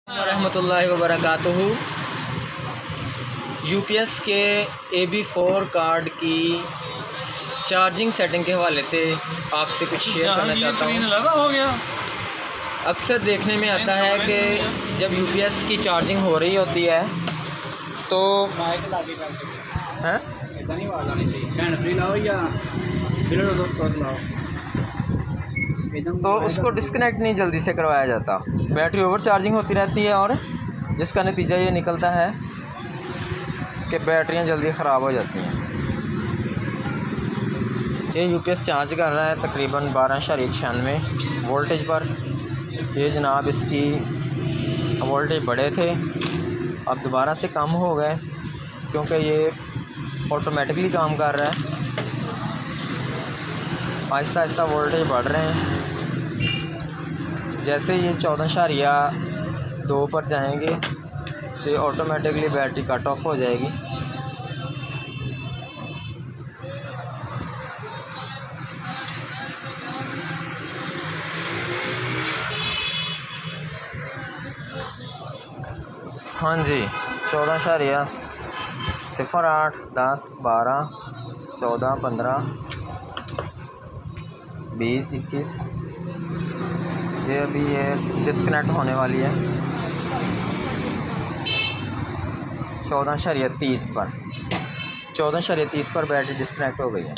रहमतुल्लाहि व बरकातुहू। यूपीएस के AB4 कार्ड की चार्जिंग सेटिंग के हवाले से आपसे कुछ शेयर करना चाहता हूँ। अक्सर देखने में आता है कि जब यूपीएस की चार्जिंग हो रही होती है तो उसको डिस्कनेक्ट नहीं जल्दी से करवाया जाता। बैटरी ओवर चार्जिंग होती रहती है और जिसका नतीजा ये निकलता है कि बैटरियां जल्दी ख़राब हो जाती हैं। ये यूपीएस चार्ज कर रहा है तकरीबन 12.96 वोल्टेज पर। ये जनाब इसकी वोल्टेज बड़े थे, अब दोबारा से कम हो गए क्योंकि ये ऑटोमेटिकली काम कर रहा है। आहिस्ता आहिस्ता वोल्टेज बढ़ रहे हैं। जैसे ये 14.2 पर जाएंगे तो ये ऑटोमेटिकली बैटरी कट ऑफ हो जाएगी। हाँ जी, 14.08, 10, 12, 14, 15, 20, 21 ये अभी ये डिस्कनेक्ट होने वाली है 14.30 पर। 14.30 पर बैटरी डिस्कनेक्ट हो गई है।